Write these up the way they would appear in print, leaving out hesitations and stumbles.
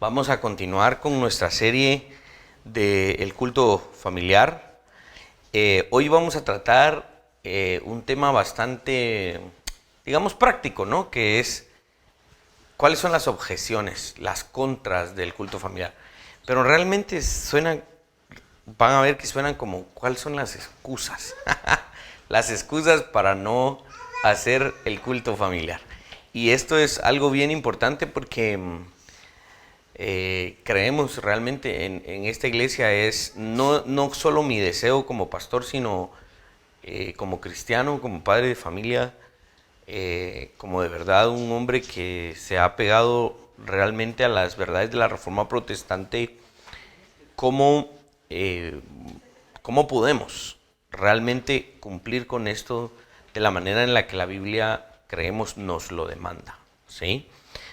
Vamos a continuar con nuestra serie del culto familiar. Hoy vamos a tratar un tema bastante, digamos, práctico, ¿no? Que es cuáles son las objeciones, las contras del culto familiar. Pero realmente van a ver que suenan como cuáles son las excusas. Las excusas para no hacer el culto familiar. Y esto es algo bien importante porque creemos realmente en esta iglesia. Es no solo mi deseo como pastor, sino como cristiano, como padre de familia, como de verdad un hombre que se ha pegado realmente a las verdades de la Reforma Protestante. ¿Cómo, cómo podemos realmente cumplir con esto de la manera en la que la Biblia, creemos, nos lo demanda? ¿Sí?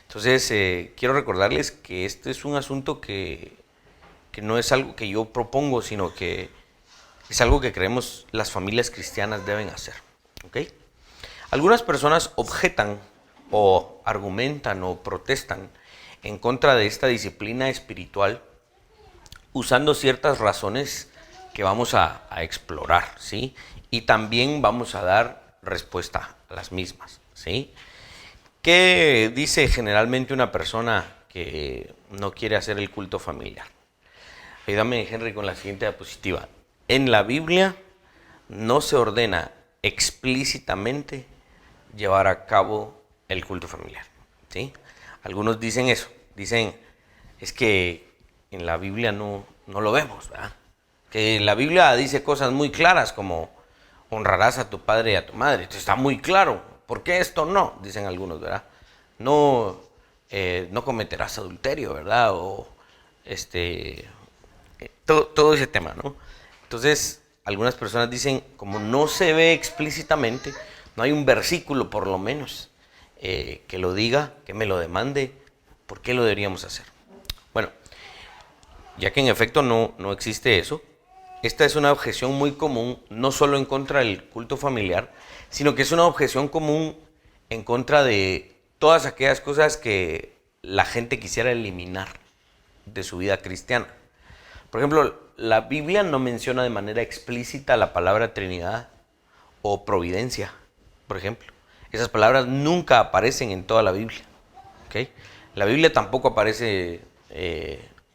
Entonces, quiero recordarles que este es un asunto que no es algo que yo propongo, sino que es algo que creemos las familias cristianas deben hacer. ¿Ok? Algunas personas objetan o argumentan o protestan en contra de esta disciplina espiritual usando ciertas razones que vamos a explorar, ¿sí? Y también vamos a dar respuesta a las mismas, ¿sí? ¿Qué dice generalmente una persona que no quiere hacer el culto familiar? Ayúdame, Henry, con la siguiente diapositiva. En la Biblia no se ordena explícitamente llevar a cabo el culto familiar, ¿sí? Algunos dicen eso, dicen, es que en la Biblia no lo vemos, ¿verdad? Que la Biblia dice cosas muy claras como honrarás a tu padre y a tu madre. Entonces está muy claro. ¿Por qué esto no? Dicen algunos, ¿verdad? No, no cometerás adulterio, ¿verdad? O todo ese tema, ¿no? Entonces, algunas personas dicen, como no se ve explícitamente, no hay un versículo por lo menos que lo diga, que me lo demande, ¿por qué lo deberíamos hacer? Bueno, ya que en efecto no existe eso, esta es una objeción muy común, no solo en contra del culto familiar, sino que es una objeción común en contra de todas aquellas cosas que la gente quisiera eliminar de su vida cristiana. Por ejemplo, la Biblia no menciona de manera explícita la palabra Trinidad o providencia, por ejemplo. Esas palabras nunca aparecen en toda la Biblia. ¿Okay? La Biblia tampoco aparece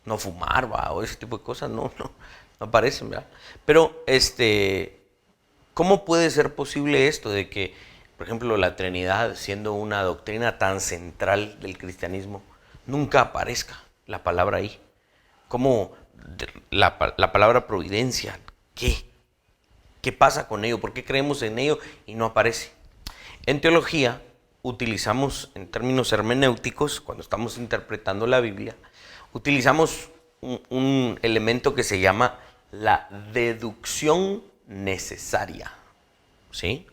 no fumar, ¿va? O ese tipo de cosas, no aparecen, ¿verdad? Pero, ¿cómo puede ser posible esto de que, por ejemplo, la Trinidad, siendo una doctrina tan central del cristianismo, nunca aparezca la palabra ahí? ¿Cómo la palabra providencia? ¿Qué pasa con ello? ¿Por qué creemos en ello y no aparece? En teología utilizamos, en términos hermenéuticos, cuando estamos interpretando la Biblia, utilizamos un elemento que se llama la deducción necesaria, ¿sí?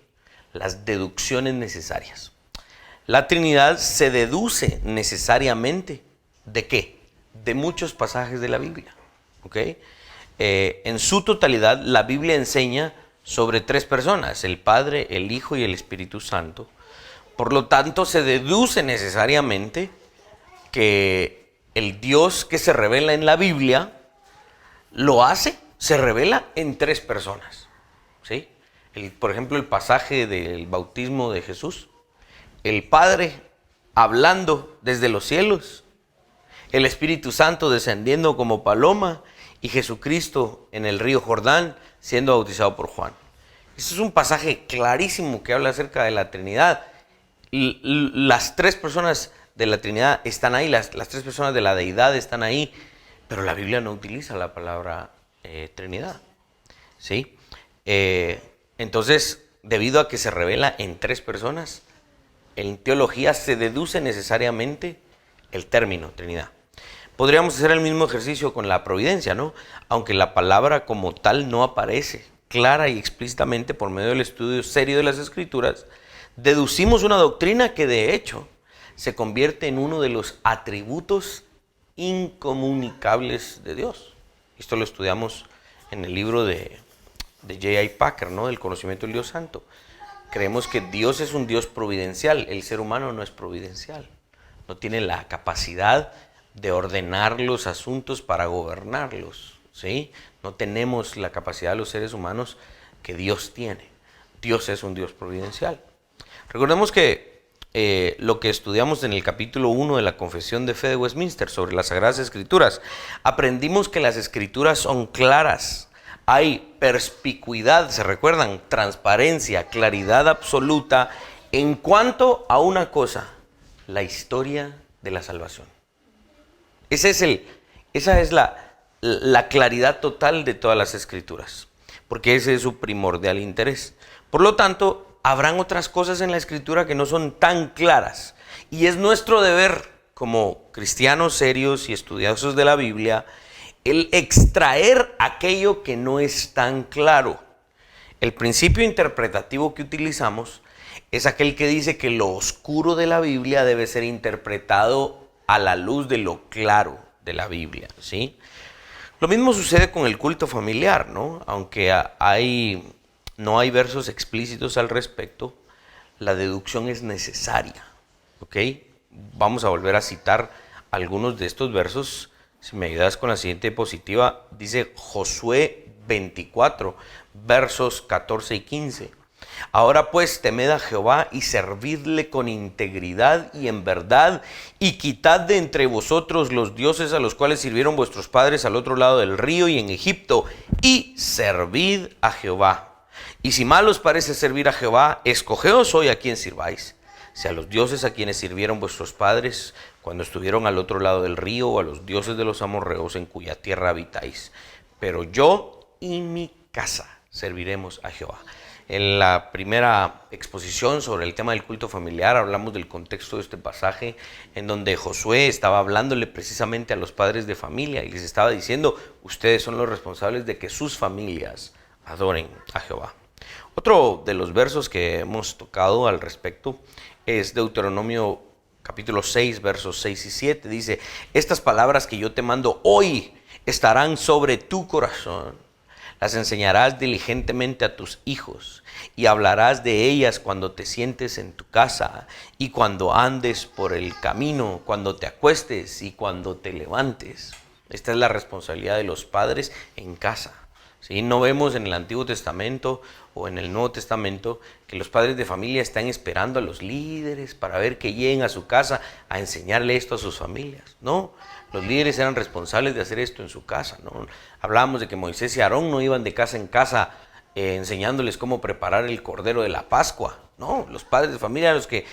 Las deducciones necesarias. La Trinidad se deduce necesariamente ¿de qué? De muchos pasajes de la Biblia, ¿ok? En su totalidad, la Biblia enseña sobre tres personas, el Padre, el Hijo y el Espíritu Santo. Por lo tanto, se deduce necesariamente que el Dios que se revela en la Biblia se revela en tres personas, ¿sí? Por ejemplo, el pasaje del bautismo de Jesús, el Padre hablando desde los cielos, el Espíritu Santo descendiendo como paloma y Jesucristo en el río Jordán siendo bautizado por Juan. Este es un pasaje clarísimo que habla acerca de la Trinidad. Las tres personas de la Trinidad están ahí, las tres personas de la deidad están ahí, pero la Biblia no utiliza la palabra Trinidad, ¿sí? Entonces, debido a que se revela en tres personas, en teología se deduce necesariamente el término Trinidad. Podríamos hacer el mismo ejercicio con la providencia, ¿no? Aunque la palabra como tal no aparece clara y explícitamente por medio del estudio serio de las Escrituras, deducimos una doctrina que de hecho se convierte en uno de los atributos incomunicables de Dios. Esto lo estudiamos en el libro de J.I. Packer, ¿no? Del conocimiento del Dios Santo. Creemos que Dios es un Dios providencial, el ser humano no es providencial, no tiene la capacidad de ordenar los asuntos para gobernarlos, ¿sí? No tenemos la capacidad de los seres humanos que Dios tiene. Dios es un Dios providencial. Recordemos que lo que estudiamos en el capítulo 1 de la Confesión de Fe de Westminster sobre las Sagradas Escrituras, aprendimos que las Escrituras son claras. Hay perspicuidad, ¿se recuerdan? Transparencia, claridad absoluta en cuanto a una cosa: la historia de la salvación. Esa es la claridad total de todas las Escrituras, porque ese es su primordial interés. Por lo tanto, habrán otras cosas en la Escritura que no son tan claras, y es nuestro deber como cristianos serios y estudiosos de la Biblia el extraer aquello que no es tan claro. El principio interpretativo que utilizamos es aquel que dice que lo oscuro de la Biblia debe ser interpretado a la luz de lo claro de la Biblia, ¿sí? Lo mismo sucede con el culto familiar, ¿no? Aunque no hay versos explícitos al respecto, la deducción es necesaria, ¿ok? Vamos a volver a citar algunos de estos versos. Si me ayudas con la siguiente diapositiva, dice Josué 24, versos 14 y 15. Ahora pues temed a Jehová y servidle con integridad y en verdad, y quitad de entre vosotros los dioses a los cuales sirvieron vuestros padres al otro lado del río y en Egipto, y servid a Jehová. Y si mal os parece servir a Jehová, escogeos hoy a quien sirváis, si a los dioses a quienes sirvieron vuestros padres cuando estuvieron al otro lado del río, o a los dioses de los amorreos en cuya tierra habitáis. Pero yo y mi casa serviremos a Jehová. En la primera exposición sobre el tema del culto familiar hablamos del contexto de este pasaje, en donde Josué estaba hablándole precisamente a los padres de familia y les estaba diciendo: ustedes son los responsables de que sus familias adoren a Jehová. Otro de los versos que hemos tocado al respecto es Deuteronomio capítulo 6, versos 6 y 7. Dice: estas palabras que yo te mando hoy estarán sobre tu corazón. Las enseñarás diligentemente a tus hijos y hablarás de ellas cuando te sientes en tu casa y cuando andes por el camino, cuando te acuestes y cuando te levantes. Esta es la responsabilidad de los padres en casa, ¿sí? No vemos en el Antiguo Testamento o en el Nuevo Testamento que los padres de familia están esperando a los líderes para ver que lleguen a su casa a enseñarle esto a sus familias. No, los líderes eran responsables de hacer esto en su casa, ¿no? Hablábamos de que Moisés y Aarón no iban de casa en casa enseñándoles cómo preparar el cordero de la Pascua. No, los padres de familia eran los que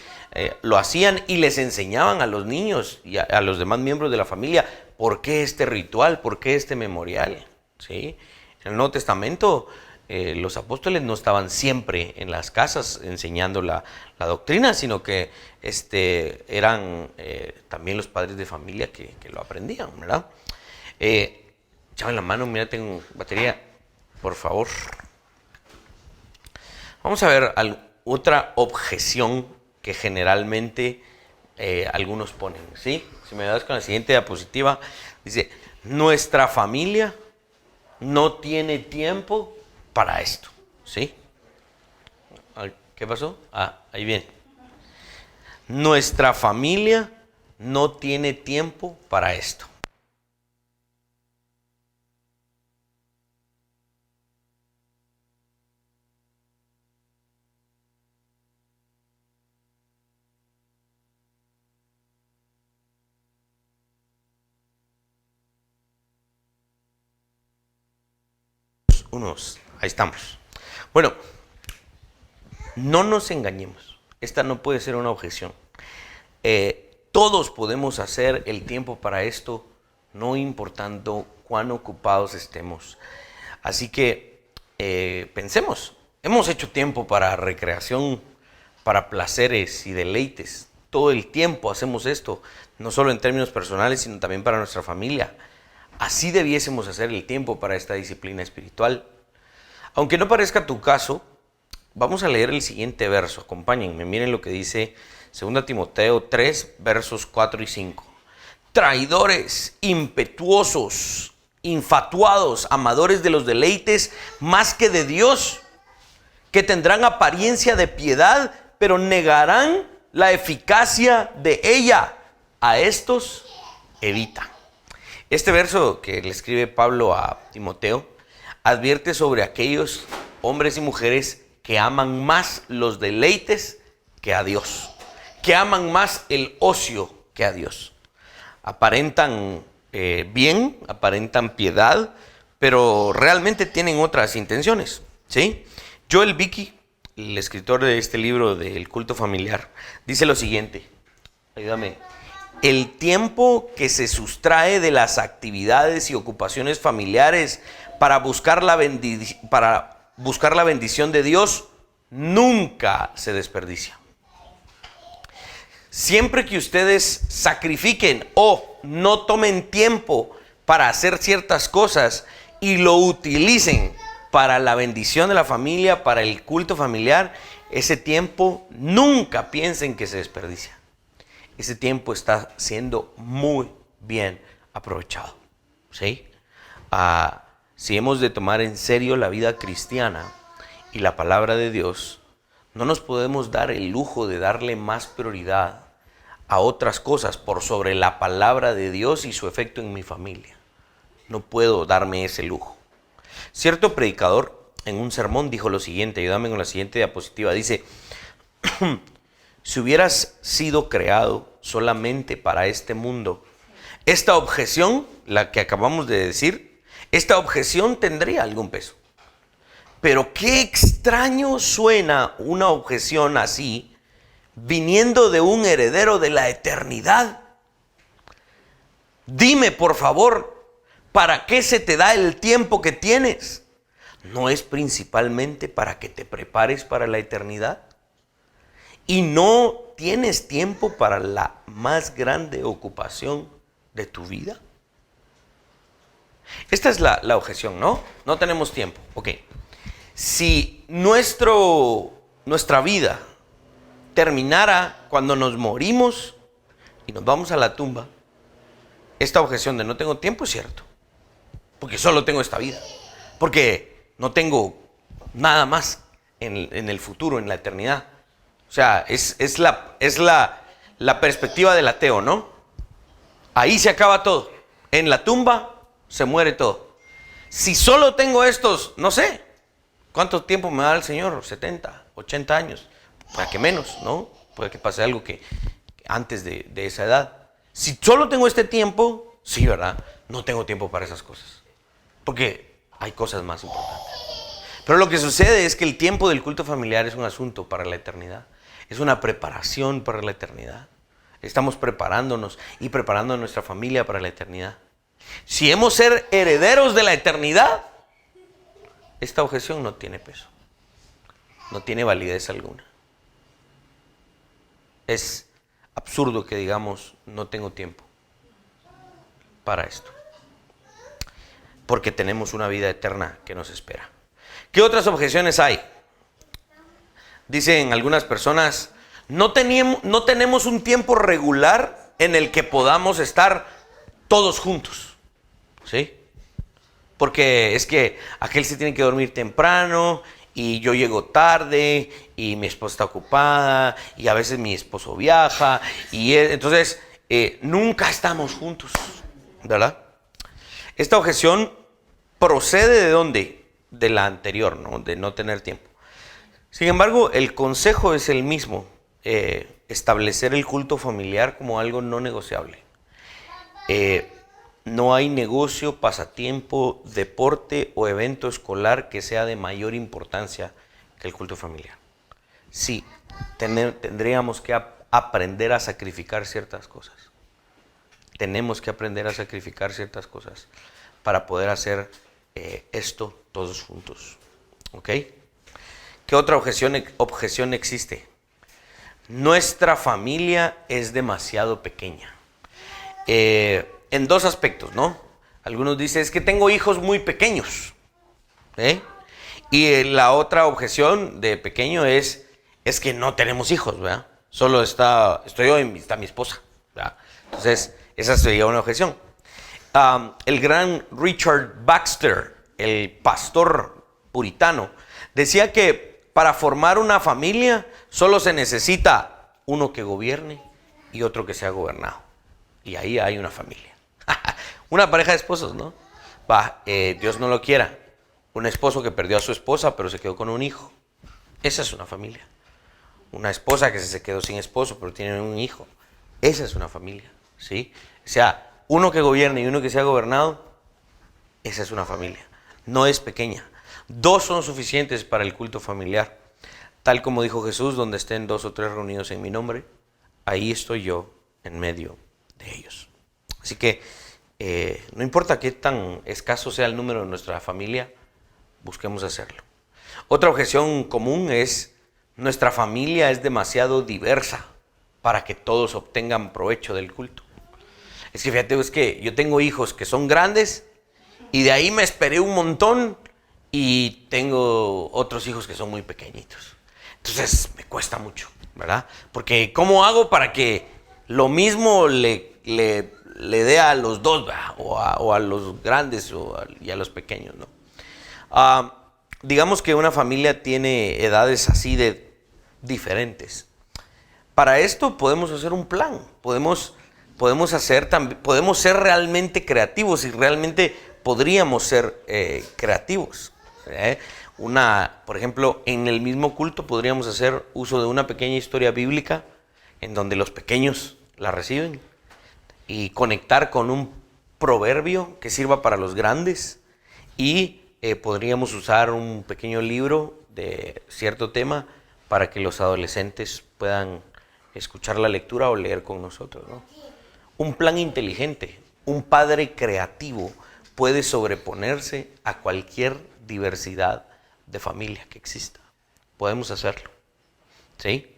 lo hacían y les enseñaban a los niños y a los demás miembros de la familia por qué este ritual, por qué este memorial, ¿sí? En el Nuevo Testamento los apóstoles no estaban siempre en las casas enseñando la doctrina, sino que eran también los padres de familia que lo aprendían, ¿verdad? Échame la mano, mira, tengo batería, por favor. Vamos a ver otra objeción que generalmente algunos ponen, ¿sí? Si me das con la siguiente diapositiva, dice: nuestra familia no tiene tiempo para esto, ¿sí? ¿Qué pasó? Ahí viene. Nuestra familia no tiene tiempo para esto. Ahí estamos. Bueno, no nos engañemos. Esta no puede ser una objeción. Todos podemos hacer el tiempo para esto, no importando cuán ocupados estemos. Así que pensemos, hemos hecho tiempo para recreación, para placeres y deleites. Todo el tiempo hacemos esto, no solo en términos personales, sino también para nuestra familia. Así debiésemos hacer el tiempo para esta disciplina espiritual. Aunque no parezca tu caso, vamos a leer el siguiente verso. Acompáñenme, miren lo que dice 2 Timoteo 3, versos 4 y 5. Traidores, impetuosos, infatuados, amadores de los deleites más que de Dios, que tendrán apariencia de piedad, pero negarán la eficacia de ella. A estos evita. Este verso que le escribe Pablo a Timoteo advierte sobre aquellos hombres y mujeres que aman más los deleites que a Dios, que aman más el ocio que a Dios. Aparentan bien, aparentan piedad, pero realmente tienen otras intenciones, ¿sí? Joel Beeke, el escritor de este libro del culto familiar, dice lo siguiente, ayúdame. El tiempo que se sustrae de las actividades y ocupaciones familiares para buscar la bendición de Dios nunca se desperdicia. Siempre que ustedes sacrifiquen o no tomen tiempo para hacer ciertas cosas y lo utilicen para la bendición de la familia, para el culto familiar, ese tiempo nunca piensen que se desperdicia. Ese tiempo está siendo muy bien aprovechado, ¿sí? Si hemos de tomar en serio la vida cristiana y la palabra de Dios, no nos podemos dar el lujo de darle más prioridad a otras cosas por sobre la palabra de Dios y su efecto en mi familia. No puedo darme ese lujo. Cierto predicador en un sermón dijo lo siguiente, ayúdame con la siguiente diapositiva, dice, si hubieras sido creado solamente para este mundo, esta objeción, la que acabamos de decir, esta objeción tendría algún peso. Pero qué extraño suena una objeción así, viniendo de un heredero de la eternidad. Dime, por favor, ¿para qué se te da el tiempo que tienes? ¿No es principalmente para que te prepares para la eternidad? ¿Y no tienes tiempo para la más grande ocupación de tu vida? Esta es la objeción, ¿no? No tenemos tiempo. Ok. Si nuestra vida terminara cuando nos morimos y nos vamos a la tumba, esta objeción de no tengo tiempo es cierto. Porque solo tengo esta vida. Porque no tengo nada más en el futuro, en la eternidad. O sea, es la perspectiva del ateo, ¿no? Ahí se acaba todo. En la tumba se muere todo. Si solo tengo estos, no sé, ¿cuánto tiempo me da el Señor? 70, 80 años. Para que menos, ¿no? Puede que pase algo que antes de esa edad. Si solo tengo este tiempo, sí, ¿verdad? No tengo tiempo para esas cosas. Porque hay cosas más importantes. Pero lo que sucede es que el tiempo del culto familiar es un asunto para la eternidad. Es una preparación para la eternidad. Estamos preparándonos y preparando a nuestra familia para la eternidad. Si hemos de ser herederos de la eternidad, esta objeción no tiene peso. No tiene validez alguna. Es absurdo que digamos, no tengo tiempo para esto. Porque tenemos una vida eterna que nos espera. ¿Qué otras objeciones hay? Dicen algunas personas, no tenemos un tiempo regular en el que podamos estar todos juntos. ¿Sí? Porque es que aquel se tiene que dormir temprano y yo llego tarde y mi esposa está ocupada y a veces mi esposo viaja y entonces nunca estamos juntos, ¿verdad? Esta objeción procede ¿de dónde? De la anterior, ¿no? De no tener tiempo. Sin embargo, el consejo es el mismo, establecer el culto familiar como algo no negociable. No hay negocio, pasatiempo, deporte o evento escolar que sea de mayor importancia que el culto familiar. Sí, tendríamos que aprender a sacrificar ciertas cosas. Tenemos que aprender a sacrificar ciertas cosas para poder hacer esto todos juntos. ¿Ok? ¿Qué otra objeción existe? Nuestra familia es demasiado pequeña. En dos aspectos, ¿no? Algunos dicen, es que tengo hijos muy pequeños. Y la otra objeción de pequeño es que no tenemos hijos, ¿verdad? Solo estoy yo y está mi esposa, ¿verdad? Entonces, esa sería una objeción. El gran Richard Baxter, el pastor puritano, decía que para formar una familia solo se necesita uno que gobierne y otro que sea gobernado. Y ahí hay una familia. Una pareja de esposos, ¿no? Dios no lo quiera. Un esposo que perdió a su esposa, pero se quedó con un hijo. Esa es una familia. Una esposa que se quedó sin esposo, pero tiene un hijo. Esa es una familia, ¿sí? O sea, uno que gobierne y uno que sea gobernado, esa es una familia. No es pequeña. 2 son suficientes para el culto familiar. Tal como dijo Jesús, donde estén 2 o 3 reunidos en mi nombre, ahí estoy yo en medio de ellos. Así que no importa qué tan escaso sea el número de nuestra familia, busquemos hacerlo. Otra objeción común es: nuestra familia es demasiado diversa para que todos obtengan provecho del culto. Es que fíjate, es que yo tengo hijos que son grandes y de ahí me esperé un montón, y tengo otros hijos que son muy pequeñitos. Entonces me cuesta mucho, ¿verdad? Porque ¿cómo hago para que lo mismo le dé a los dos, o a los grandes y a los pequeños, ¿no? Digamos que una familia tiene edades así de diferentes. Para esto podemos hacer un plan, podemos ser realmente creativos, y realmente podríamos ser creativos. Por ejemplo, en el mismo culto podríamos hacer uso de una pequeña historia bíblica en donde los pequeños la reciben, y conectar con un proverbio que sirva para los grandes, y podríamos usar un pequeño libro de cierto tema para que los adolescentes puedan escuchar la lectura o leer con nosotros, ¿no? Un plan inteligente, un padre creativo puede sobreponerse a cualquier diversidad de familia que exista. Podemos hacerlo, ¿sí?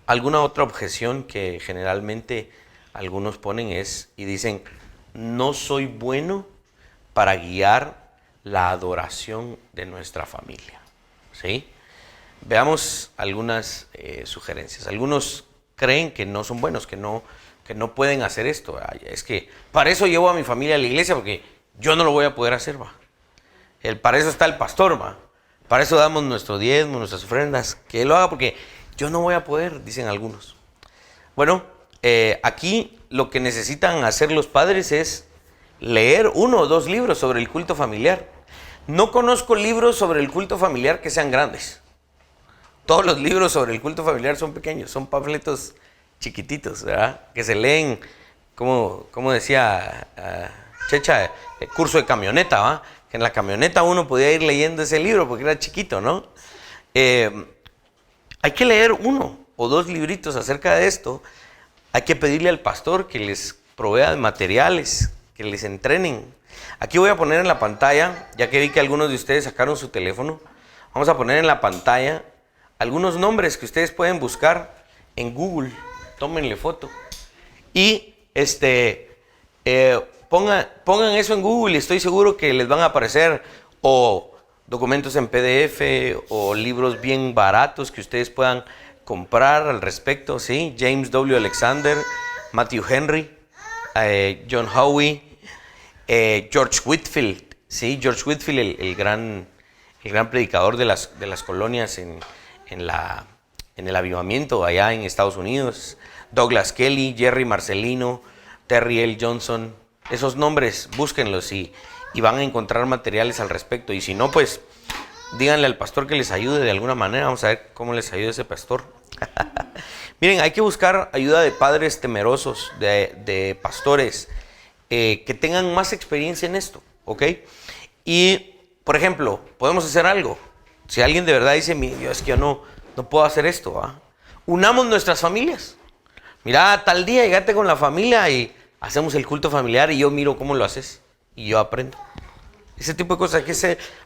Alguna otra objeción que generalmente algunos ponen y dicen: no soy bueno para guiar la adoración de nuestra familia, ¿sí? Veamos algunas sugerencias. Algunos creen que no son buenos, que no pueden hacer esto. Es que para eso llevo a mi familia a la iglesia, porque yo no lo voy a poder hacer, ¿va? Para eso está el pastor, ¿va? Para eso damos nuestro diezmo, nuestras ofrendas. Que él lo haga, porque yo no voy a poder, dicen algunos. Bueno, aquí lo que necesitan hacer los padres es leer 1 o 2 libros sobre el culto familiar. No conozco libros sobre el culto familiar que sean grandes. Todos los libros sobre el culto familiar son pequeños, son panfletos chiquititos, ¿verdad? Que se leen, como decía Checha, el curso de camioneta, ¿va? Que en la camioneta uno podía ir leyendo ese libro porque era chiquito, ¿no? Hay que leer 1 o 2 libritos acerca de esto. Hay que pedirle al pastor que les provea de materiales, que les entrenen. Aquí voy a poner en la pantalla, ya que vi que algunos de ustedes sacaron su teléfono, vamos a poner en la pantalla algunos nombres que ustedes pueden buscar en Google. Tómenle foto y pongan eso en Google, y estoy seguro que les van a aparecer o documentos en PDF o libros bien baratos que ustedes puedan comprar al respecto, ¿sí? James W. Alexander, Matthew Henry, John Howe, George Whitefield, ¿sí? George Whitefield, el gran predicador de las colonias en el avivamiento allá en Estados Unidos. Douglas Kelly, Jerry Marcelino, Terry L. Johnson. Esos nombres, búsquenlos y van a encontrar materiales al respecto. Y si no, pues díganle al pastor que les ayude de alguna manera. Vamos a ver cómo les ayuda ese pastor. Miren, hay que buscar ayuda de padres temerosos, de pastores que tengan más experiencia en esto, ¿ok? Y, por ejemplo, podemos hacer algo. Si alguien de verdad dice: Dios, es que yo no puedo hacer esto, ¿va? Unamos nuestras familias. Mira, tal día llegate con la familia y hacemos el culto familiar, y yo miro cómo lo haces y yo aprendo. Ese tipo de cosas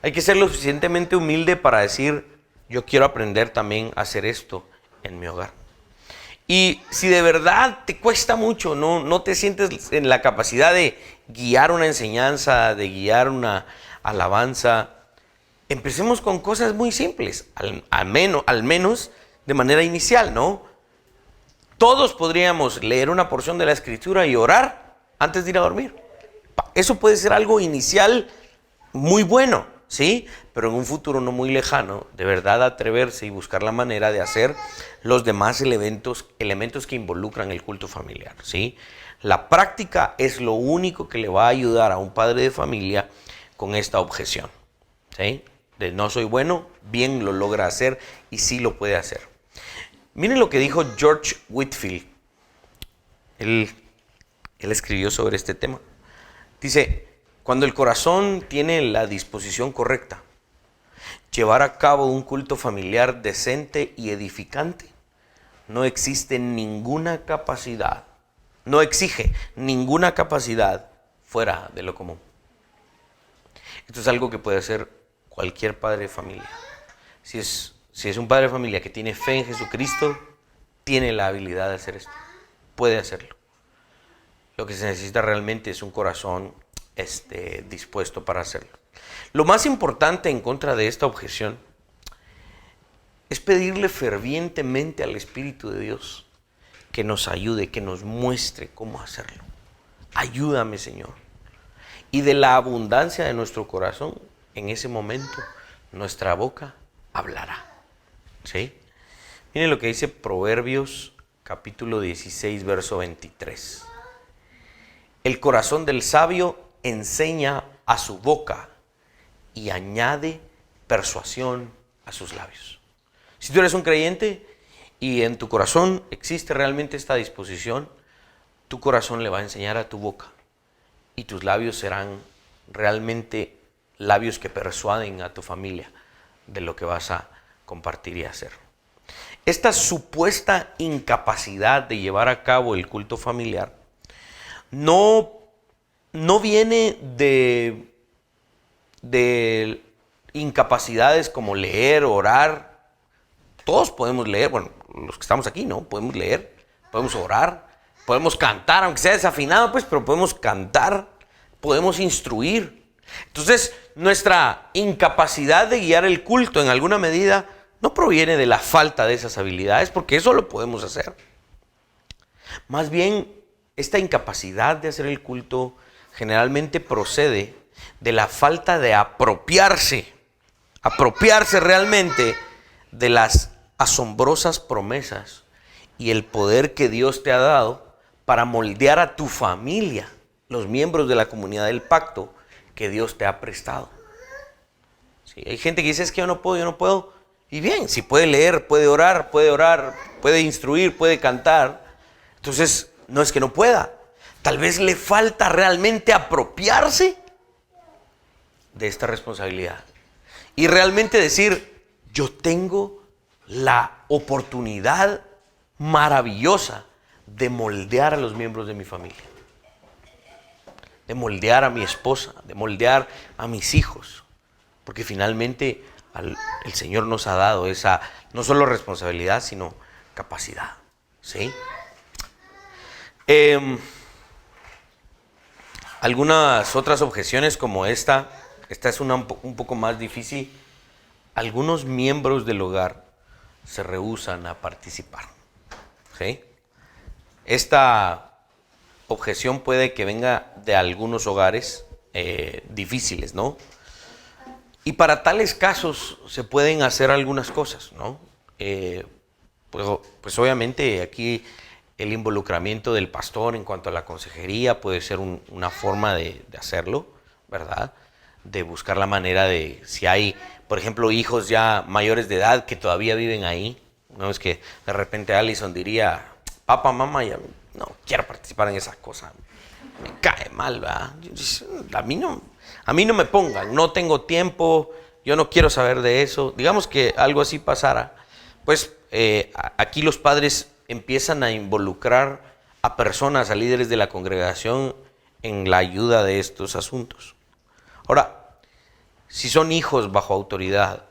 hay que ser lo suficientemente humilde para decir: yo quiero aprender también a hacer esto en mi hogar. Y si de verdad te cuesta mucho, no te sientes en la capacidad de guiar una enseñanza, de guiar una alabanza, empecemos con cosas muy simples, al menos de manera inicial, ¿no? Todos podríamos leer una porción de la Escritura y orar antes de ir a dormir. Eso puede ser algo inicial muy bueno. ¿sí? Pero en un futuro no muy lejano, de verdad atreverse y buscar la manera de hacer los demás elementos que involucran el culto familiar, ¿sí? La práctica es lo único que le va a ayudar a un padre de familia con esta objeción, ¿sí? De no soy bueno, bien lo logra hacer y sí lo puede hacer. Miren lo que dijo George Whitefield. Él escribió sobre este tema. Dice, cuando el corazón tiene la disposición correcta, llevar a cabo un culto familiar decente y edificante no existe ninguna capacidad, no exige ninguna capacidad fuera de lo común. Esto es algo que puede hacer cualquier padre de familia. Si es un padre de familia que tiene fe en Jesucristo, tiene la habilidad de hacer esto. Puede hacerlo. Lo que se necesita realmente es un corazón dispuesto para hacerlo. Lo más importante en contra de esta objeción es pedirle fervientemente al Espíritu de Dios que nos ayude, que nos muestre cómo hacerlo. Ayúdame, Señor. Y de la abundancia de nuestro corazón, en ese momento, nuestra boca hablará. ¿Sí? Miren lo que dice Proverbios capítulo 16, verso 23. El corazón del sabio enseña a su boca y añade persuasión a sus labios. Si tú eres un creyente y en tu corazón existe realmente esta disposición, tu corazón le va a enseñar a tu boca y tus labios serán realmente labios que persuaden a tu familia de lo que vas a compartir y hacer. Esta supuesta incapacidad de llevar a cabo el culto familiar no viene de incapacidades como leer, orar. Todos podemos leer, bueno, los que estamos aquí, ¿no? Podemos leer, podemos orar, podemos cantar, aunque sea desafinado, pues, pero podemos cantar, podemos instruir. Entonces, nuestra incapacidad de guiar el culto en alguna medida no proviene de la falta de esas habilidades, porque eso lo podemos hacer. Más bien, esta incapacidad de hacer el culto generalmente procede de la falta de apropiarse realmente de las asombrosas promesas y el poder que Dios te ha dado para moldear a tu familia, los miembros de la comunidad del pacto que Dios te ha prestado. Sí, hay gente que dice, es que yo no puedo. Y bien, si puede leer, puede orar, puede instruir, puede cantar, entonces no es que no pueda. Tal vez le falta realmente apropiarse de esta responsabilidad y realmente decir, yo tengo la oportunidad maravillosa de moldear a los miembros de mi familia, de moldear a mi esposa, de moldear a mis hijos, porque finalmente el Señor nos ha dado esa, no solo responsabilidad, sino capacidad, ¿sí? Algunas otras objeciones como esta es un poco más difícil. Algunos miembros del hogar se rehúsan a participar, ¿sí? Esta objeción puede que venga de algunos hogares difíciles, ¿no? Y para tales casos se pueden hacer algunas cosas, ¿no? Pues obviamente aquí el involucramiento del pastor en cuanto a la consejería puede ser una forma de hacerlo, ¿verdad? De buscar la manera de, si hay, por ejemplo, hijos ya mayores de edad que todavía viven ahí, no es que de repente Allison diría, papá, mamá, ya no quiero participar en esa cosa, me cae mal, ¿verdad? A mí no me pongan, no tengo tiempo, yo no quiero saber de eso. Digamos que algo así pasara, pues aquí los padres empiezan a involucrar a personas, a líderes de la congregación en la ayuda de estos asuntos. Ahora, si son hijos bajo autoridad,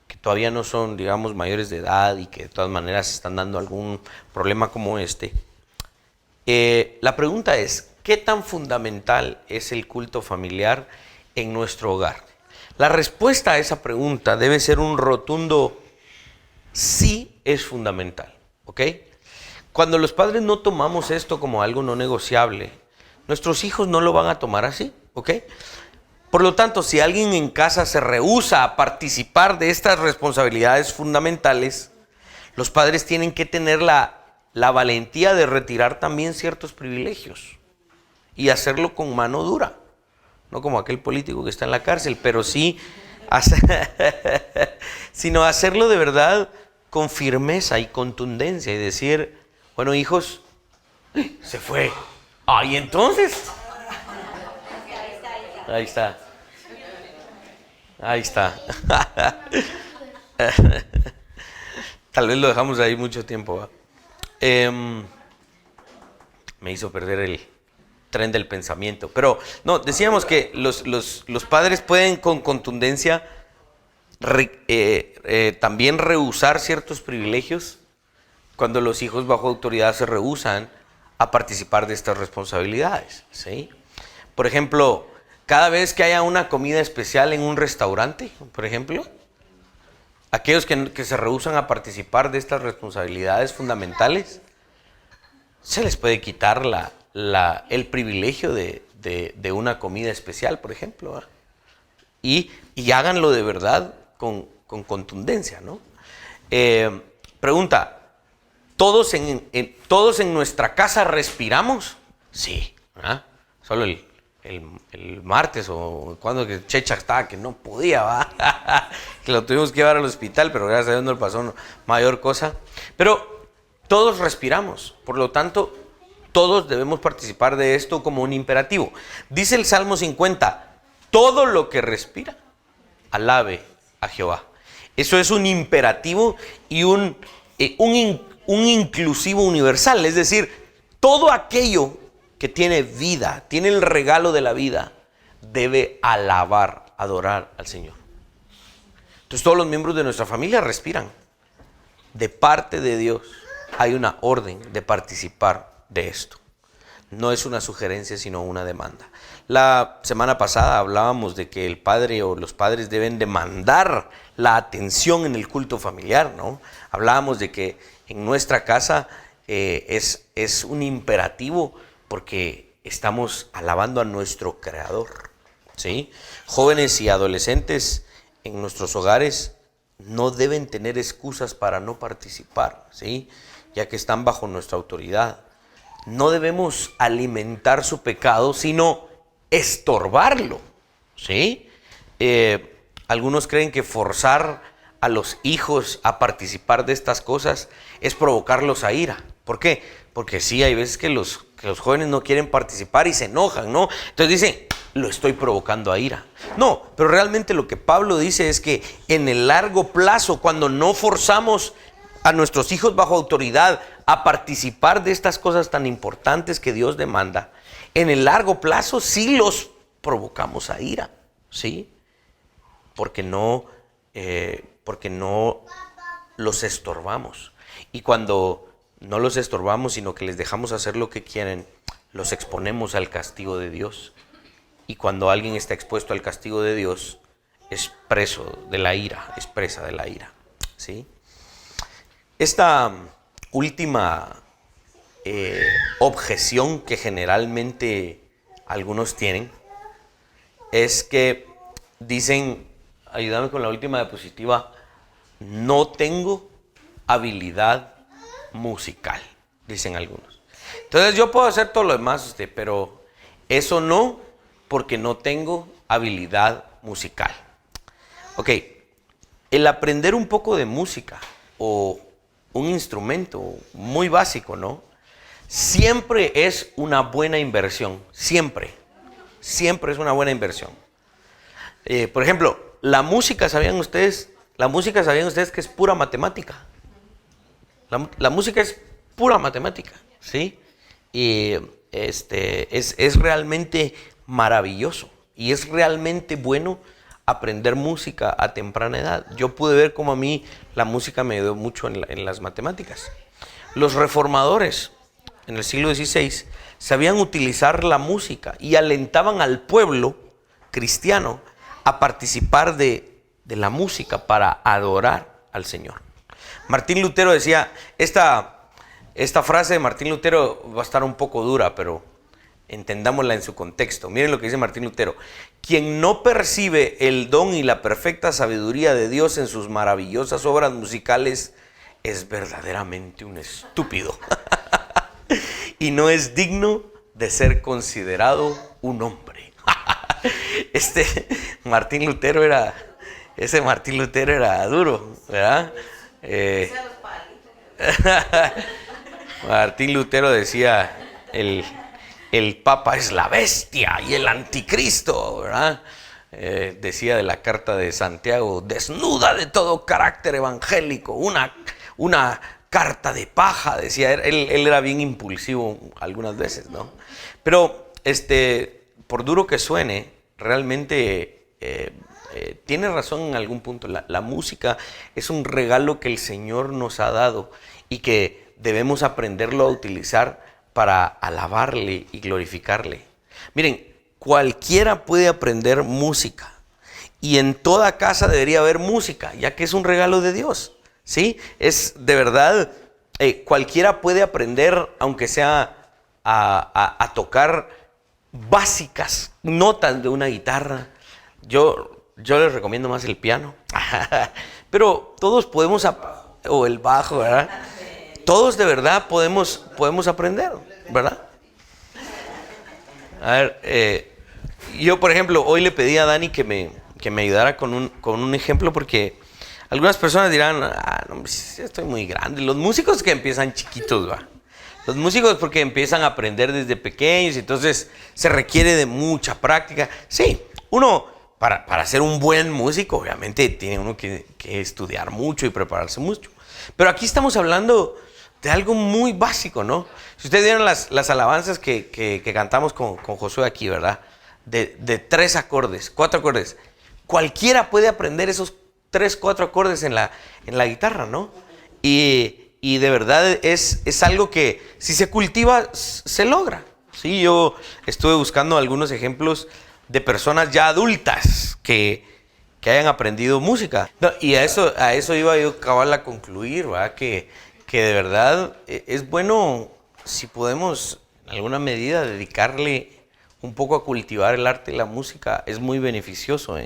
que todavía no son, digamos, mayores de edad y que de todas maneras están dando algún problema como este, la pregunta es, ¿qué tan fundamental es el culto familiar en nuestro hogar? La respuesta a esa pregunta debe ser un rotundo sí es fundamental, ¿ok? Cuando los padres no tomamos esto como algo no negociable, nuestros hijos no lo van a tomar así, ¿ok? Por lo tanto, si alguien en casa se rehúsa a participar de estas responsabilidades fundamentales, los padres tienen que tener la valentía de retirar también ciertos privilegios y hacerlo con mano dura. No como aquel político que está en la cárcel, pero sí sino hacerlo de verdad con firmeza y contundencia y decir, bueno, hijos, se fue. Y entonces. Ahí está. Ahí está. Tal vez lo dejamos ahí mucho tiempo. Me hizo perder el tren del pensamiento. Pero no, decíamos que los padres pueden con contundencia también rehusar ciertos privilegios cuando los hijos bajo autoridad se rehúsan a participar de estas responsabilidades, ¿sí? Por ejemplo, cada vez que haya una comida especial en un restaurante, por ejemplo, aquellos que se rehúsan a participar de estas responsabilidades fundamentales, se les puede quitar el privilegio de una comida especial, por ejemplo, ¿verdad? Y háganlo de verdad con contundencia, ¿no? Pregunta, ¿todos en nuestra casa respiramos? Sí, ¿verdad? Solo el martes o cuando que Checha estaba que no podía, ¿va? Que lo tuvimos que llevar al hospital, pero gracias a Dios no le pasó mayor cosa. Pero todos respiramos, por lo tanto, todos debemos participar de esto como un imperativo. Dice el Salmo 50, todo lo que respira, alabe a Jehová. Eso es un imperativo y un inclusivo universal, es decir, todo aquello que tiene vida, tiene el regalo de la vida, debe alabar, adorar al Señor. Entonces todos los miembros de nuestra familia respiran. De parte de Dios hay una orden de participar de esto. No es una sugerencia, sino una demanda. La semana pasada hablábamos de que el padre o los padres deben demandar la atención en el culto familiar, ¿no? Hablábamos de que en nuestra casa es un imperativo porque estamos alabando a nuestro Creador, ¿sí? Jóvenes y adolescentes en nuestros hogares no deben tener excusas para no participar, ¿sí? Ya que están bajo nuestra autoridad. No debemos alimentar su pecado, sino estorbarlo, ¿sí? Algunos creen que forzar a los hijos a participar de estas cosas es provocarlos a ira. ¿Por qué? Porque sí, hay veces que los jóvenes no quieren participar y se enojan, ¿no? Entonces dicen, lo estoy provocando a ira. No, pero realmente lo que Pablo dice es que en el largo plazo, cuando no forzamos a nuestros hijos bajo autoridad a participar de estas cosas tan importantes que Dios demanda, en el largo plazo sí los provocamos a ira, ¿sí? Porque no los estorbamos. Y cuando no los estorbamos, sino que les dejamos hacer lo que quieren, los exponemos al castigo de Dios. Y cuando alguien está expuesto al castigo de Dios, es preso de la ira, es presa de la ira, ¿sí? Esta última objeción que generalmente algunos tienen es que dicen, ayúdame con la última diapositiva, no tengo habilidad musical, dicen algunos. Entonces yo puedo hacer todo lo demás, pero eso no, porque no tengo habilidad musical. Ok, el aprender un poco de música o un instrumento muy básico, ¿no? Siempre es una buena inversión, siempre es una buena inversión. Por ejemplo, la música, ¿sabían ustedes que es pura matemática? La música es pura matemática, ¿sí? Y es realmente maravilloso y es realmente bueno aprender música a temprana edad. Yo pude ver cómo a mí la música me ayudó mucho en las matemáticas. Los reformadores en el siglo XVI sabían utilizar la música y alentaban al pueblo cristiano a participar de la música para adorar al Señor. Martín Lutero decía, esta frase de Martín Lutero va a estar un poco dura, pero entendámosla en su contexto. Miren lo que dice Martín Lutero. Quien no percibe el don y la perfecta sabiduría de Dios en sus maravillosas obras musicales es verdaderamente un estúpido y no es digno de ser considerado un hombre. Martín Lutero era duro, ¿verdad? Martín Lutero decía, el Papa es la bestia y el anticristo, ¿verdad? Decía de la carta de Santiago, desnuda de todo carácter evangélico, una carta de paja, decía. Él era bien impulsivo algunas veces, ¿no? Pero por duro que suene, realmente tiene razón en algún punto. La música es un regalo que el Señor nos ha dado y que debemos aprenderlo a utilizar para alabarle y glorificarle. Miren, cualquiera puede aprender música y en toda casa debería haber música, ya que es un regalo de Dios, ¿sí? Es de verdad, cualquiera puede aprender, aunque sea a tocar básicas notas de una guitarra. Yo les recomiendo más el piano, pero todos podemos, o el bajo, ¿verdad? Todos de verdad podemos aprender, ¿verdad? A ver, yo por ejemplo, hoy le pedí a Dani que me ayudara con un ejemplo, porque algunas personas dirán, no, estoy muy grande. Los músicos que empiezan chiquitos, ¿va? Los músicos porque empiezan a aprender desde pequeños, entonces se requiere de mucha práctica. Sí, uno para ser un buen músico, obviamente tiene uno que estudiar mucho y prepararse mucho. Pero aquí estamos hablando de algo muy básico, ¿no? Si ustedes vieron las alabanzas que cantamos con Josué aquí, ¿verdad? De 3 acordes, 4 acordes. Cualquiera puede aprender esos 3, 4 acordes en la guitarra, ¿no? Y de verdad es algo que si se cultiva, se logra. Sí, yo estuve buscando algunos ejemplos de personas ya adultas que hayan aprendido música. No, y a eso iba yo cabal a concluir, ¿verdad? Que de verdad es bueno, si podemos en alguna medida dedicarle un poco a cultivar el arte y la música, es muy beneficioso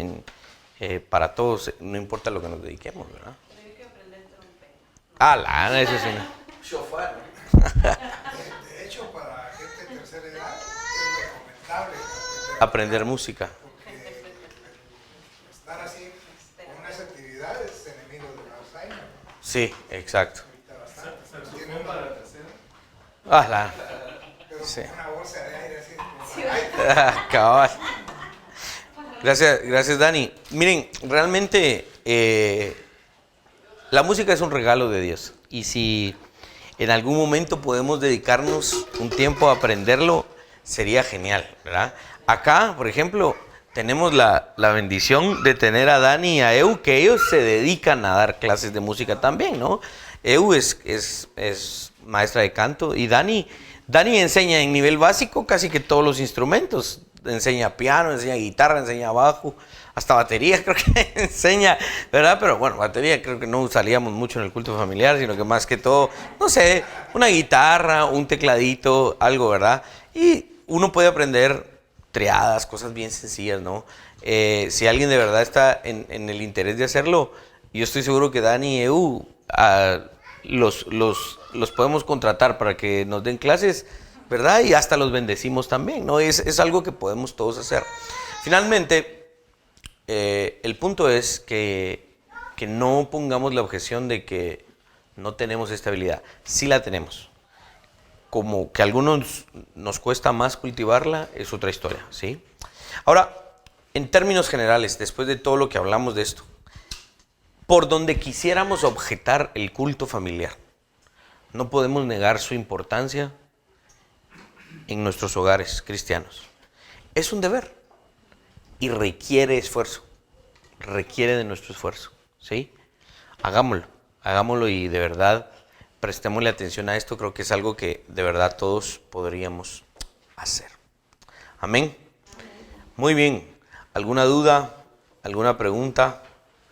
para todos, no importa lo que nos dediquemos, ¿verdad? Pero hay que aprender trompeta. Eso sí. Shofar. De hecho, para gente de tercera edad es recomendable Aprender música. porque estar así con unas actividades es enemigo del Alzheimer. Sí, exacto. Tiene para la tercera. Pero Sí. una bolsa de aire así como Cabal. Gracias Dani. Miren, realmente la música es un regalo de Dios. Y si en algún momento podemos dedicarnos un tiempo a aprenderlo, sería genial, ¿verdad? Acá, por ejemplo, tenemos la bendición de tener a Dani y a Eu, que ellos se dedican a dar clases de música también, ¿no? Eu es maestra de canto y Dani enseña en nivel básico casi que todos los instrumentos. Enseña piano, enseña guitarra, enseña bajo, hasta batería creo que enseña, ¿verdad? Pero bueno, batería creo que no usaríamos mucho en el culto familiar, sino que más que todo, no sé, una guitarra, un tecladito, algo, ¿verdad? Y uno puede aprender triadas, cosas bien sencillas, ¿no? Si alguien de verdad está en el interés de hacerlo, yo estoy seguro que Dani y Eu los podemos contratar para que nos den clases, ¿verdad? Y hasta los bendecimos también, ¿no? Es algo que podemos todos hacer. Finalmente, el punto es que no pongamos la objeción de que no tenemos esta habilidad. Sí la tenemos. Como que a algunos nos cuesta más cultivarla, es otra historia, ¿sí? Ahora, en términos generales, después de todo lo que hablamos de esto, por donde quisiéramos objetar el culto familiar, no podemos negar su importancia en nuestros hogares cristianos. Es un deber y requiere esfuerzo, requiere de nuestro esfuerzo, ¿sí? Hagámoslo y de verdad prestémosle atención a esto. Creo que es algo que de verdad todos podríamos hacer. Amén. Muy bien. ¿Alguna duda? ¿Alguna pregunta?